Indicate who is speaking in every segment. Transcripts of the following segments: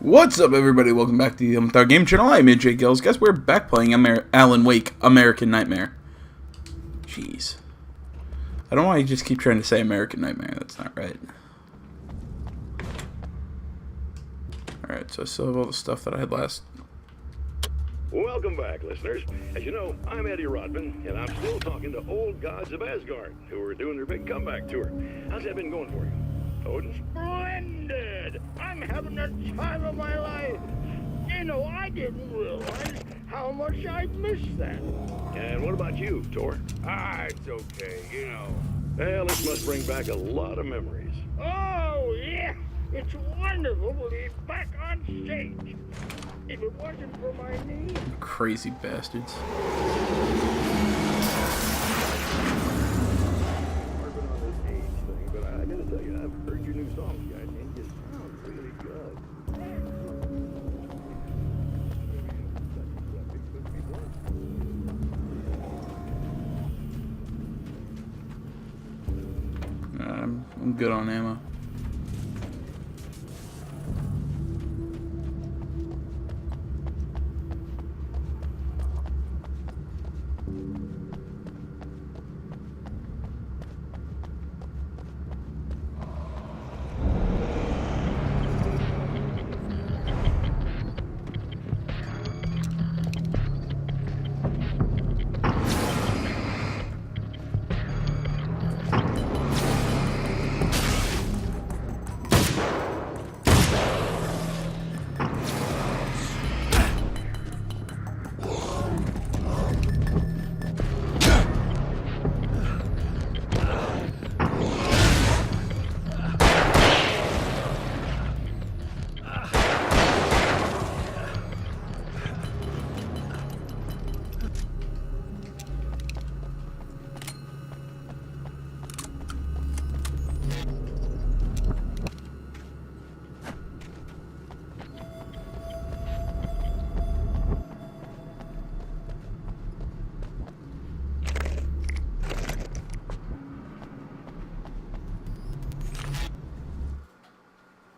Speaker 1: What's up, everybody? Welcome back to the With Our Game Channel. I'm AJ Gills. Guess we're back playing Alan Wake, American Nightmare. Jeez. I don't know why you just keep trying to say American Nightmare. That's not right. Alright, so I still have all the stuff that I had last.
Speaker 2: Welcome back, listeners. As you know, I'm Eddie Rodman, and I'm still talking to old gods of Asgard, who are doing their big comeback tour. How's that been going for you? Odin? Splendid! I'm having the time of my life. You know, I didn't realize how much I missed that. And what about you, Thor?
Speaker 3: It's okay, you know.
Speaker 2: Well, this must bring back a lot of memories. Oh, yeah. It's wonderful to be back on stage. If it wasn't for my knee.
Speaker 1: Crazy bastards.
Speaker 2: Working on this age thing, but I gotta tell you, I've heard your new songs, guys, and you sound really good.
Speaker 1: I'm good on ammo.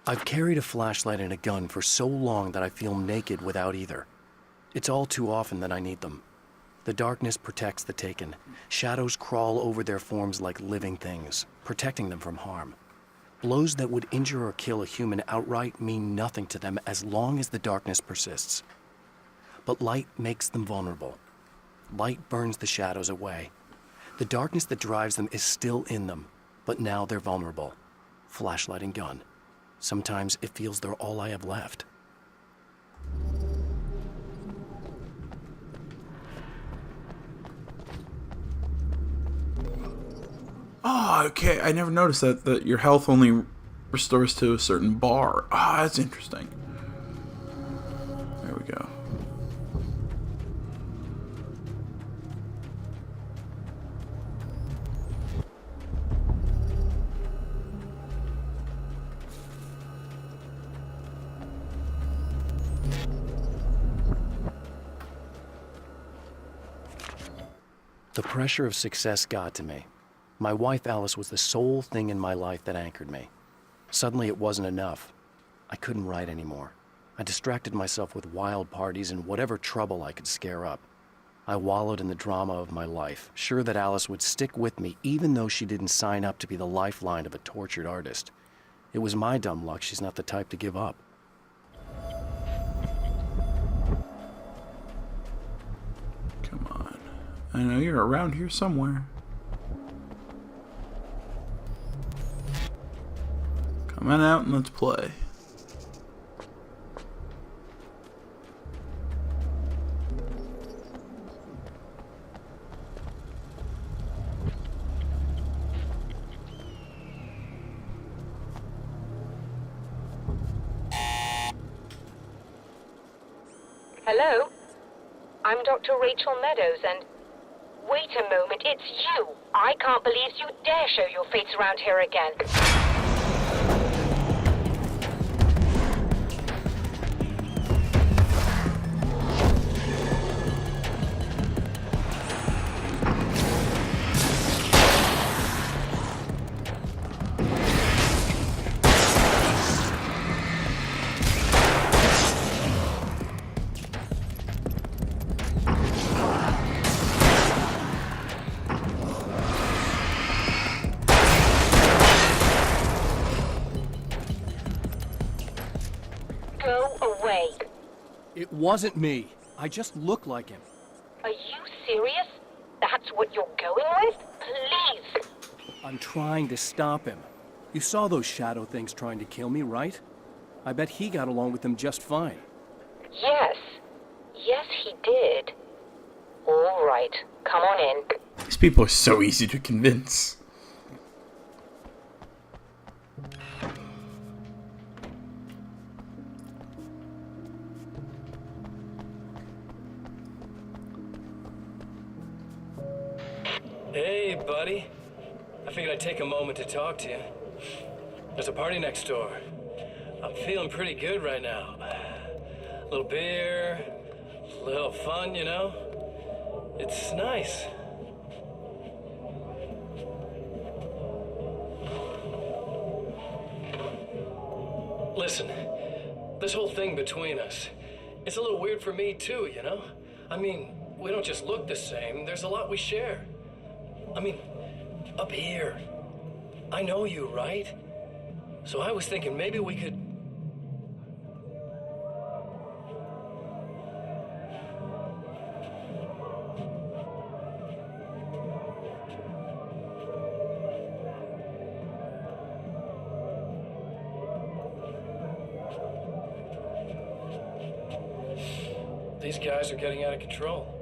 Speaker 4: I've carried a flashlight and a gun for so long that I feel naked without either. It's all too often that I need them. The darkness protects the taken. Shadows crawl over their forms like living things, protecting them from harm. Blows that would injure or kill a human outright mean nothing to them as long as the darkness persists. But light makes them vulnerable. Light burns the shadows away. The darkness that drives them is still in them, but now they're vulnerable. Flashlight and gun. Sometimes it feels they're all I have left.
Speaker 1: Oh, okay. I never noticed that your health only restores to a certain bar. Ah, that's interesting. There we go.
Speaker 4: The pressure of success got to me. My wife Alice was the sole thing in my life that anchored me. Suddenly it wasn't enough. I couldn't write anymore. I distracted myself with wild parties and whatever trouble I could scare up. I wallowed in the drama of my life, sure that Alice would stick with me even though she didn't sign up to be the lifeline of a tortured artist. It was my dumb luck she's not the type to give up.
Speaker 1: Come on. I know you're around here somewhere. Come on out and let's play.
Speaker 5: Hello? I'm Dr. Rachel Meadows, and... Wait a moment, it's you! I can't believe you dare show your face around here again.
Speaker 4: It wasn't me. I just look like him.
Speaker 5: Are you serious? That's what you're going with? Please!
Speaker 4: I'm trying to stop him. You saw those shadow things trying to kill me, right? I bet he got along with them just fine.
Speaker 5: Yes. Yes, he did. All right. Come on in.
Speaker 1: These people are so easy to convince.
Speaker 4: Hey, buddy. I figured I'd take a moment to talk to you. There's a party next door. I'm feeling pretty good right now. A little beer, a little fun, you know? It's nice. Listen, this whole thing between us, it's a little weird for me too, you know? I mean, we don't just look the same, there's a lot we share. I mean, up here. I know you, right? So I was thinking maybe we could... These guys are getting out of control.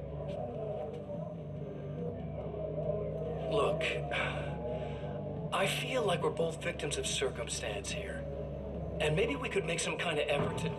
Speaker 4: Look, I feel like we're both victims of circumstance here. And maybe we could make some kind of effort to...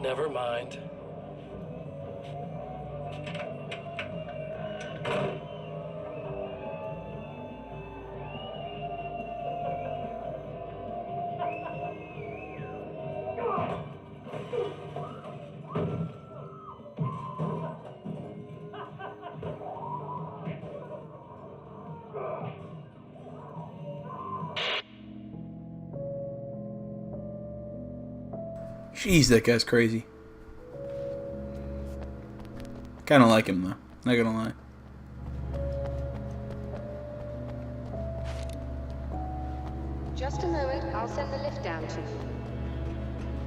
Speaker 4: Never mind.
Speaker 1: Jeez, that guy's crazy. Kind of like him, though. Not gonna lie.
Speaker 6: Just a moment, I'll send the lift down to you.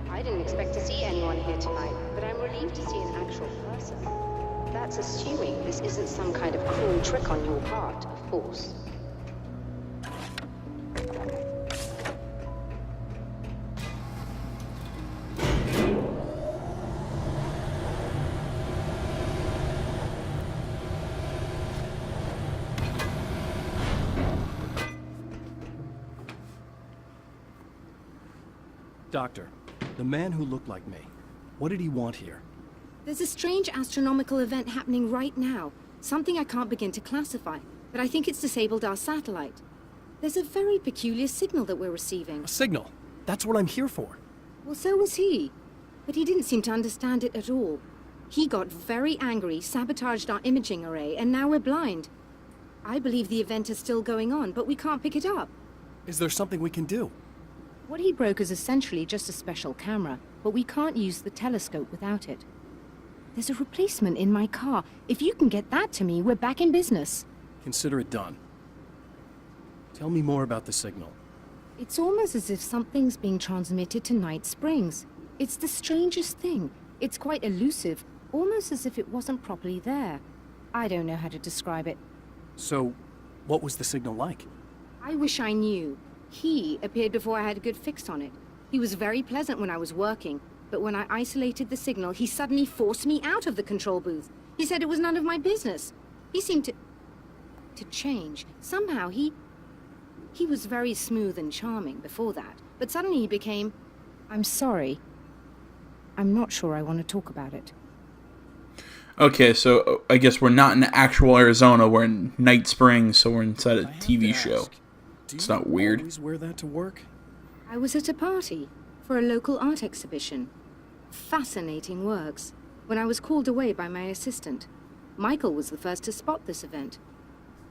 Speaker 6: I didn't expect to see anyone here tonight, but I'm relieved to see an actual person. That's assuming this isn't some kind of cruel trick on your part, of course.
Speaker 4: Doctor, the man who looked like me, what did he want here?
Speaker 7: There's a strange astronomical event happening right now. Something I can't begin to classify, but I think it's disabled our satellite. There's a very peculiar signal that we're receiving.
Speaker 4: A signal? That's what I'm here for.
Speaker 7: Well, so was he. But he didn't seem to understand it at all. He got very angry, sabotaged our imaging array, and now we're blind. I believe the event is still going on, but we can't pick it up.
Speaker 4: Is there something we can do?
Speaker 7: What he broke is essentially just a special camera, but we can't use the telescope without it. There's a replacement in my car. If you can get that to me, we're back in business.
Speaker 4: Consider it done. Tell me more about the signal.
Speaker 7: It's almost as if something's being transmitted to Night Springs. It's the strangest thing. It's quite elusive, almost as if it wasn't properly there. I don't know how to describe it.
Speaker 4: So, what was the signal like?
Speaker 7: I wish I knew. He appeared before I had a good fix on it. He was very pleasant when I was working, but when I isolated the signal, he suddenly forced me out of the control booth. He said it was none of my business. He seemed to change. Somehow he was very smooth and charming before that, But suddenly he became, "I'm sorry. I'm not sure I want to talk about it."
Speaker 1: Okay, so I guess we're not in actual Arizona. We're in Night Springs, so we're inside a TV show. It's not weird.
Speaker 4: Always wear that to work?
Speaker 7: I was at a party for a local art exhibition. Fascinating works. When I was called away by my assistant, Michael was the first to spot this event.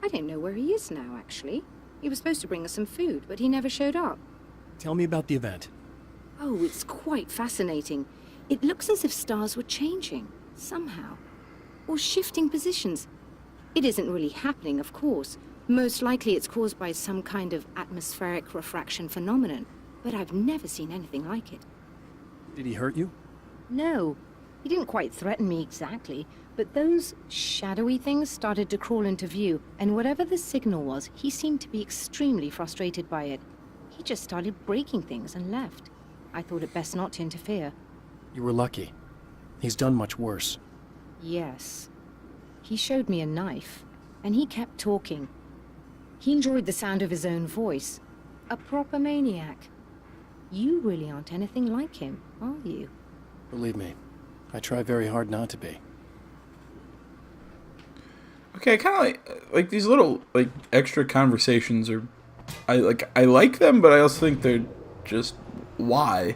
Speaker 7: I don't know where he is now, actually. He was supposed to bring us some food, but he never showed up.
Speaker 4: Tell me about the event.
Speaker 7: Oh, it's quite fascinating. It looks as if stars were changing, somehow. Or shifting positions. It isn't really happening, of course. Most likely it's caused by some kind of atmospheric refraction phenomenon, but I've never seen anything like it.
Speaker 4: Did he hurt you?
Speaker 7: No, he didn't quite threaten me exactly, but those shadowy things started to crawl into view, and whatever the signal was, he seemed to be extremely frustrated by it. He just started breaking things and left. I thought it best not to interfere.
Speaker 4: You were lucky. He's done much worse.
Speaker 7: Yes. He showed me a knife, and he kept talking. He enjoyed the sound of his own voice. A proper maniac. You really aren't anything like him, are you?
Speaker 4: Believe me, I try very hard not to be.
Speaker 1: Okay, I kind of like these little extra conversations are. I like them, but I also think they're just why.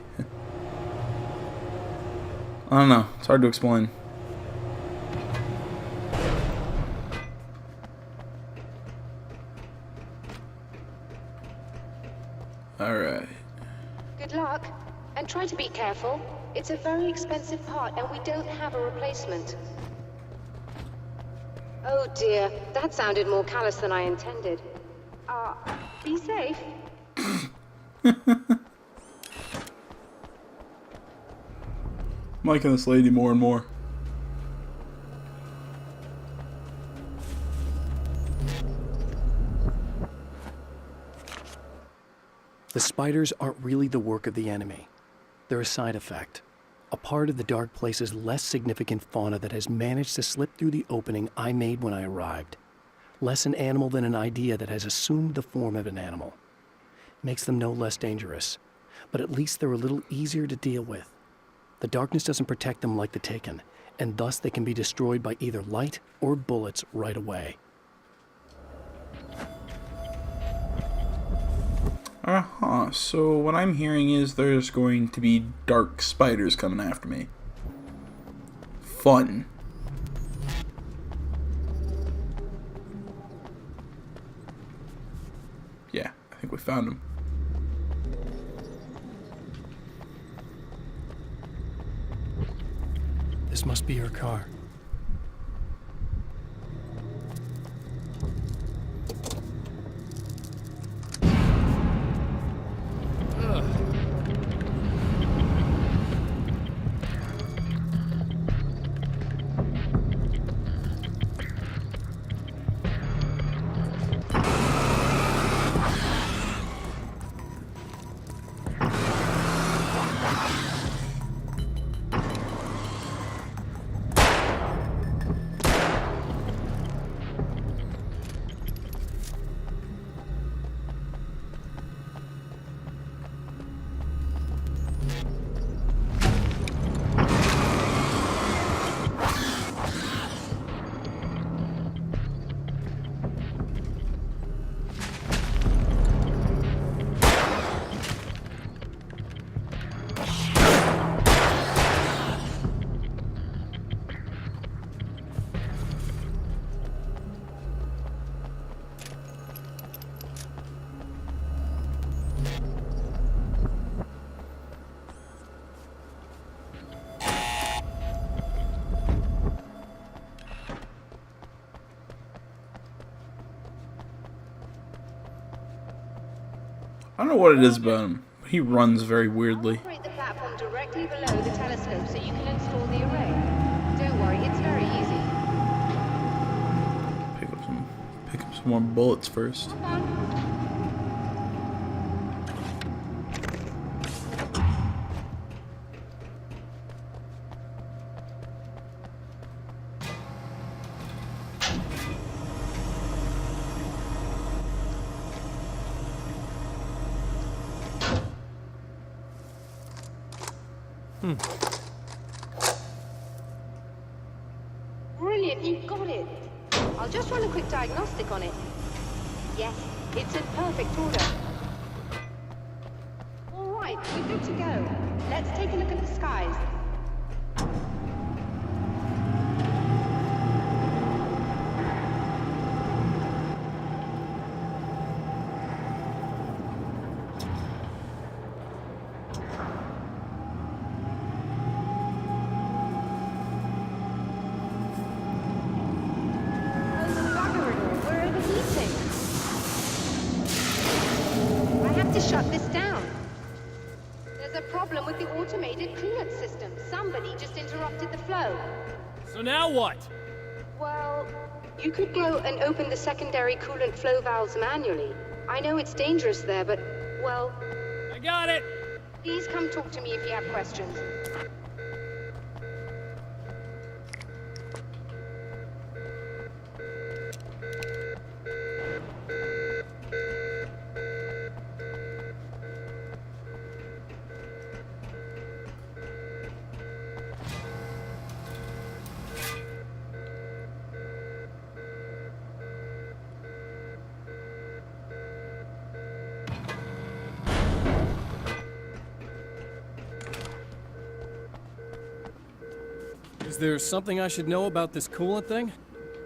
Speaker 1: I don't know. It's hard to explain. All right.
Speaker 6: Good luck. And try to be careful. It's a very expensive part, and we don't have a replacement. Oh dear, that sounded more callous than I intended. Be safe.
Speaker 1: I'm liking this lady more and more.
Speaker 4: The spiders aren't really the work of the enemy. They're a side effect. A part of the Dark Place's less significant fauna that has managed to slip through the opening I made when I arrived. Less an animal than an idea that has assumed the form of an animal. Makes them no less dangerous, but at least they're a little easier to deal with. The darkness doesn't protect them like the Taken, and thus they can be destroyed by either light or bullets right away.
Speaker 1: So what I'm hearing is there's going to be dark spiders coming after me. Fun. Yeah, I think we found them.
Speaker 4: This must be her car.
Speaker 1: I don't know what it is about him. He runs very weirdly.
Speaker 6: Operate the platform directly below the telescope so you can install the array. Don't worry, it's very easy.
Speaker 1: Pick up some more bullets first.
Speaker 6: Come on. Brilliant, you got it. I'll just run a quick diagnostic on it. Yes, it's in perfect order. All right, we're good to go. Let's take a look at the skies. To shut this down. There's a problem with the automated clearance system. Somebody just interrupted the flow.
Speaker 8: So now what?
Speaker 6: Well, you could go and open the secondary coolant flow valves manually. I know it's dangerous there, but, well...
Speaker 8: I got it!
Speaker 6: Please come talk to me if you have questions.
Speaker 4: Is there something I should know about this coolant thing?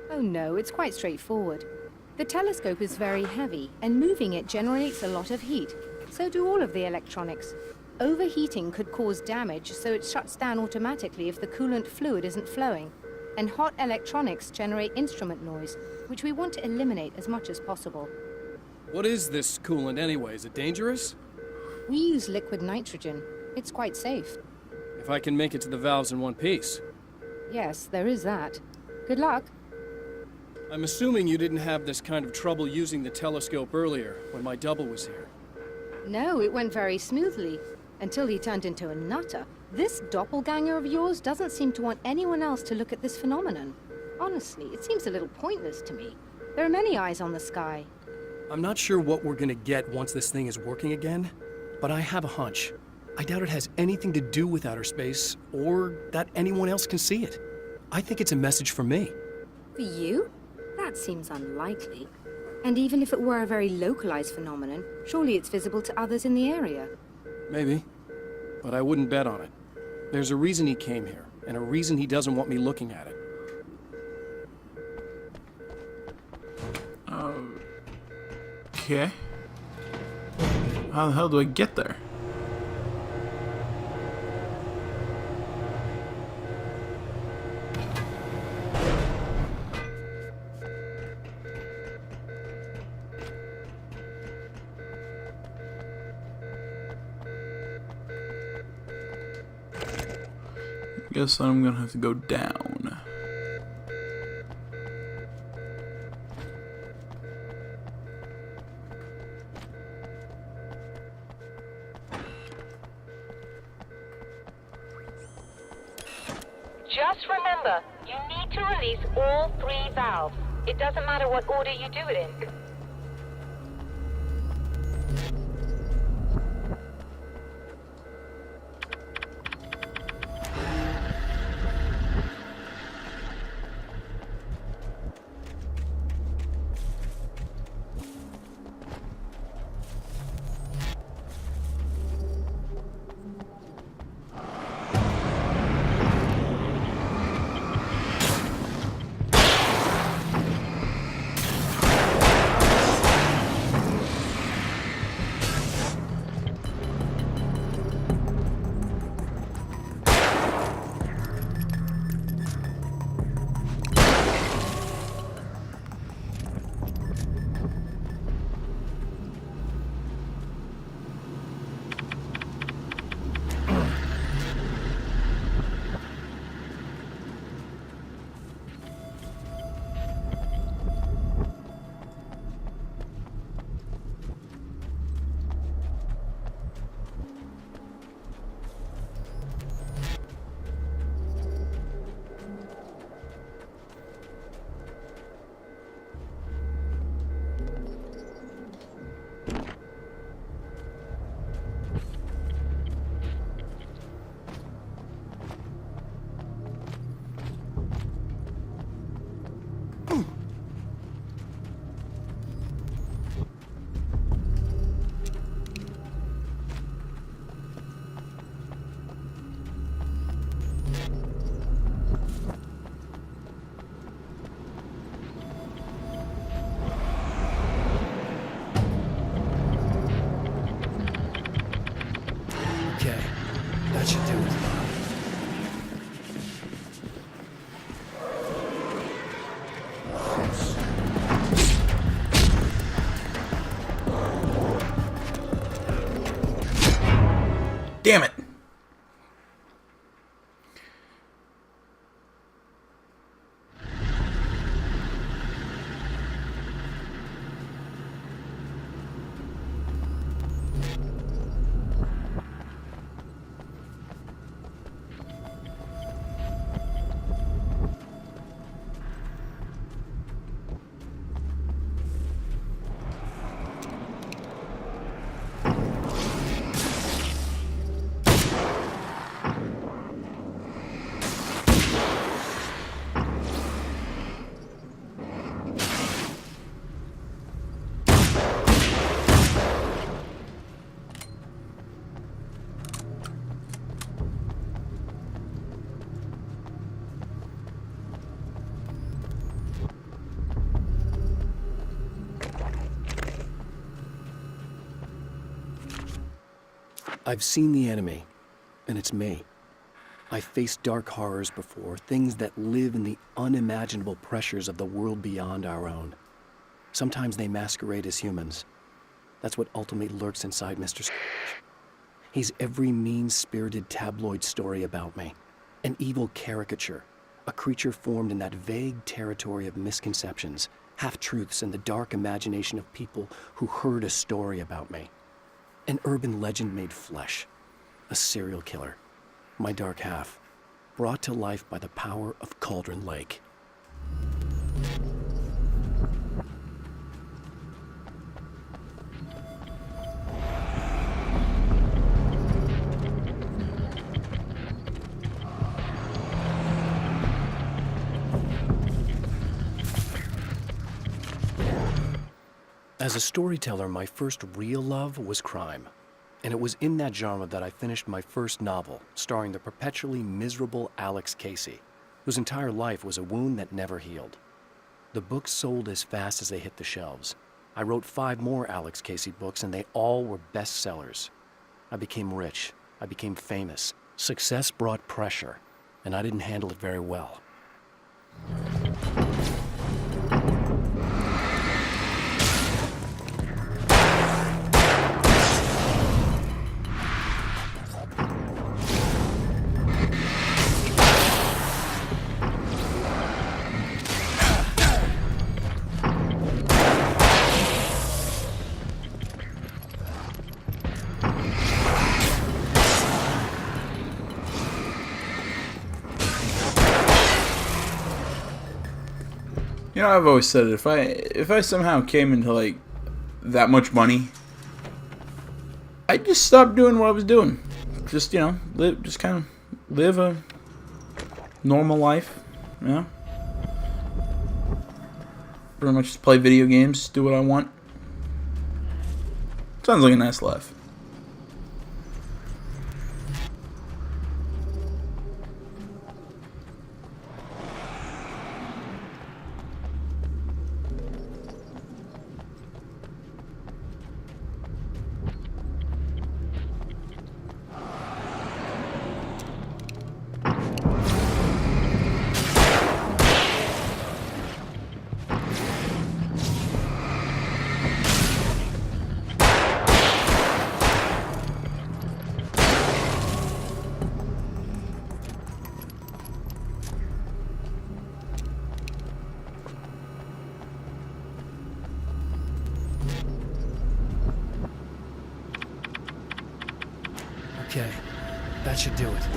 Speaker 7: Oh no, it's quite straightforward. The telescope is very heavy, and moving it generates a lot of heat. So do all of the electronics. Overheating could cause damage, so it shuts down automatically if the coolant fluid isn't flowing. And hot electronics generate instrument noise, which we want to eliminate as much as possible.
Speaker 4: What is this coolant anyway? Is it dangerous?
Speaker 7: We use liquid nitrogen. It's quite safe.
Speaker 4: If I can make it to the valves in one piece.
Speaker 7: Yes, there is that. Good luck.
Speaker 4: I'm assuming you didn't have this kind of trouble using the telescope earlier, when my double was here.
Speaker 7: No, it went very smoothly, until he turned into a nutter. This doppelganger of yours doesn't seem to want anyone else to look at this phenomenon. Honestly, it seems a little pointless to me. There are many eyes on the sky.
Speaker 4: I'm not sure what we're gonna get once this thing is working again, but I have a hunch. I doubt it has anything to do with outer space, or that anyone else can see it. I think it's a message for me.
Speaker 7: For you? That seems unlikely. And even if it were a very localized phenomenon, surely it's visible to others in the area.
Speaker 4: Maybe, but I wouldn't bet on it. There's a reason he came here, and a reason he doesn't want me looking at it.
Speaker 1: Okay. How the hell do I get there? Guess I'm gonna have to go down.
Speaker 5: Just remember, you need to release all 3 valves. It doesn't matter what order you do it in.
Speaker 1: Damn it.
Speaker 4: I've seen the enemy, and it's me. I've faced dark horrors before, things that live in the unimaginable pressures of the world beyond our own. Sometimes they masquerade as humans. That's what ultimately lurks inside Mr. Scrooge. He's every mean-spirited tabloid story about me. An evil caricature, a creature formed in that vague territory of misconceptions, half-truths, and the dark imagination of people who heard a story about me. An urban legend made flesh. A serial killer. My dark half. Brought to life by the power of Cauldron Lake. As a storyteller, my first real love was crime. And it was in that genre that I finished my first novel, starring the perpetually miserable Alex Casey, whose entire life was a wound that never healed. The books sold as fast as they hit the shelves. I wrote 5 more Alex Casey books, and they all were bestsellers. I became rich. I became famous. Success brought pressure, and I didn't handle it very well.
Speaker 1: You know, I've always said it, if I somehow came into like that much money, I'd just stop doing what I was doing. Just, you know, kind of live a normal life, you know? Pretty much just play video games, do what I want. Sounds like a nice life. Okay, that should do it.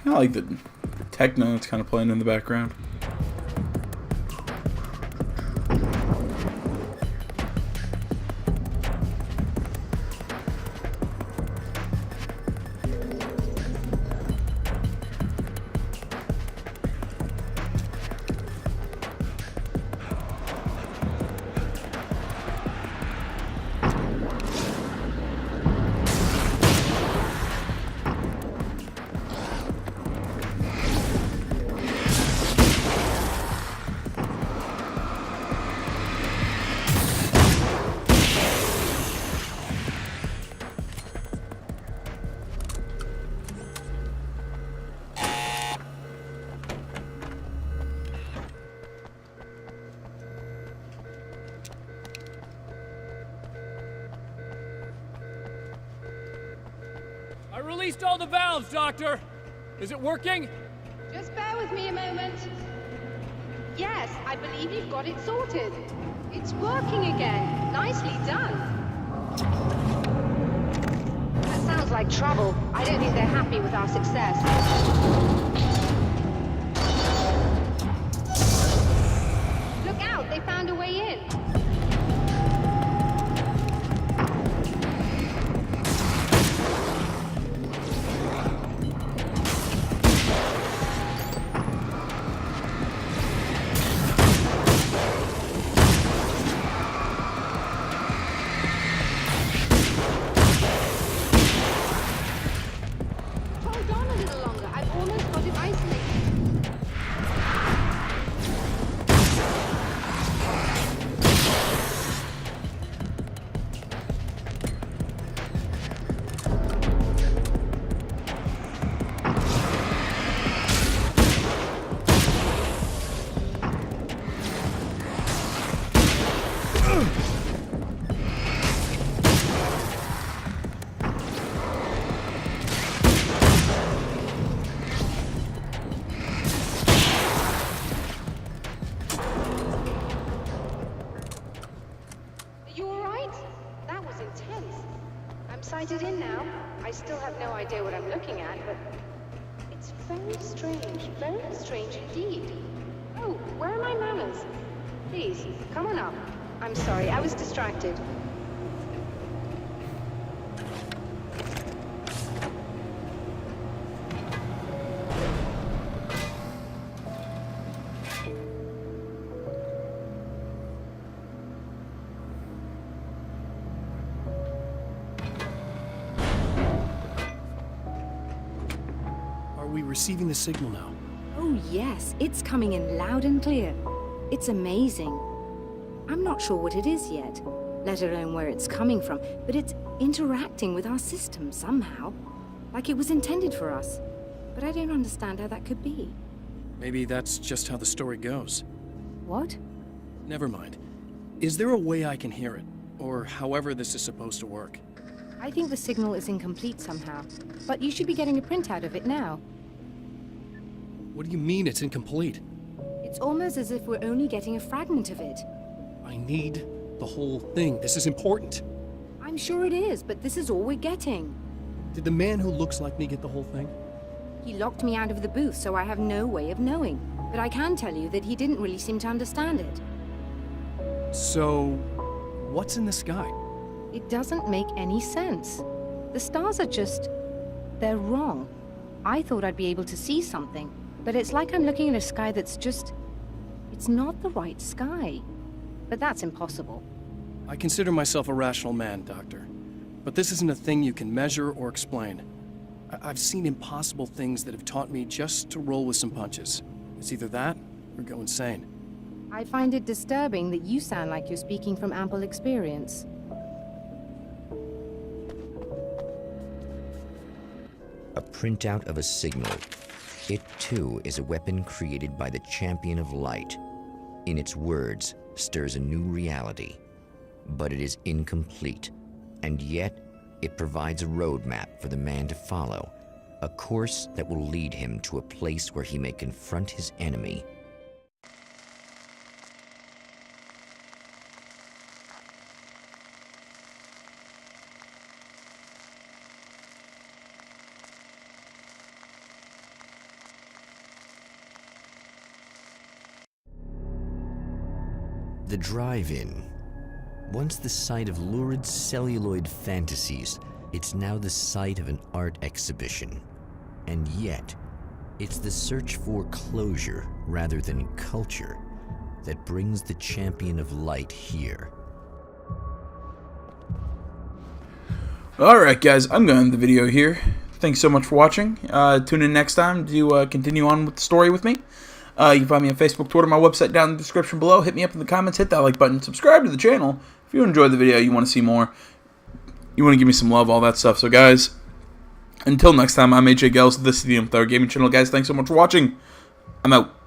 Speaker 1: I like the techno that's kind of playing in the background.
Speaker 8: released all the valves, Doctor. Is it working?
Speaker 6: Just bear with me a moment. Yes, I believe you've got it sorted. It's working again. Nicely done. That sounds like trouble. I don't think they're happy with our success. Look out, they found a way in. Hold on a little longer. I've almost got it isolated. Are you alright? That was intense. I'm sighted in now. I still have no idea what I'm looking at, but it's very strange indeed. Oh, where are my manners? Please, come on up. I'm sorry, I was distracted.
Speaker 4: Are we receiving the signal now?
Speaker 7: Oh, yes, it's coming in loud and clear. It's amazing. I'm not sure what it is yet, let alone where it's coming from, but it's interacting with our system somehow. Like it was intended for us. But I don't understand how that could be.
Speaker 4: Maybe that's just how the story goes.
Speaker 7: What?
Speaker 4: Never mind. Is there a way I can hear it? Or however this is supposed to work?
Speaker 7: I think the signal is incomplete somehow, but you should be getting a printout of it now.
Speaker 4: What do you mean it's incomplete?
Speaker 7: It's almost as if we're only getting a fragment of it.
Speaker 4: I need the whole thing. This is important.
Speaker 7: I'm sure it is, but this is all we're getting.
Speaker 4: Did the man who looks like me get the whole thing?
Speaker 7: He locked me out of the booth, so I have no way of knowing. But I can tell you that he didn't really seem to understand it.
Speaker 4: So, what's in the sky?
Speaker 7: It doesn't make any sense. The stars are just... they're wrong. I thought I'd be able to see something, but it's like I'm looking at a sky that's just... it's not the right sky. But that's impossible.
Speaker 4: I consider myself a rational man, Doctor. But this isn't a thing you can measure or explain. I've seen impossible things that have taught me just to roll with some punches. It's either that or go insane.
Speaker 7: I find it disturbing that you sound like you're speaking from ample experience.
Speaker 9: A printout of a signal. It, too, is a weapon created by the Champion of Light. In its words, stirs a new reality. But it is incomplete, and yet it provides a roadmap for the man to follow, a course that will lead him to a place where he may confront his enemy. The drive-in. Once the site of lurid celluloid fantasies, it's now the site of an art exhibition. And yet, it's the search for closure rather than culture that brings the Champion of Light here.
Speaker 1: Alright guys, I'm going to end the video here. Thanks so much for watching. Tune in next time to continue on with the story with me. You can find me on Facebook, Twitter, my website down in the description below. Hit me up in the comments, hit that like button, subscribe to the channel. If you enjoyed the video, you want to see more, you want to give me some love, all that stuff. So guys, until next time, I'm AJ Gels. This is the Third Gaming Channel. Guys, thanks so much for watching. I'm out.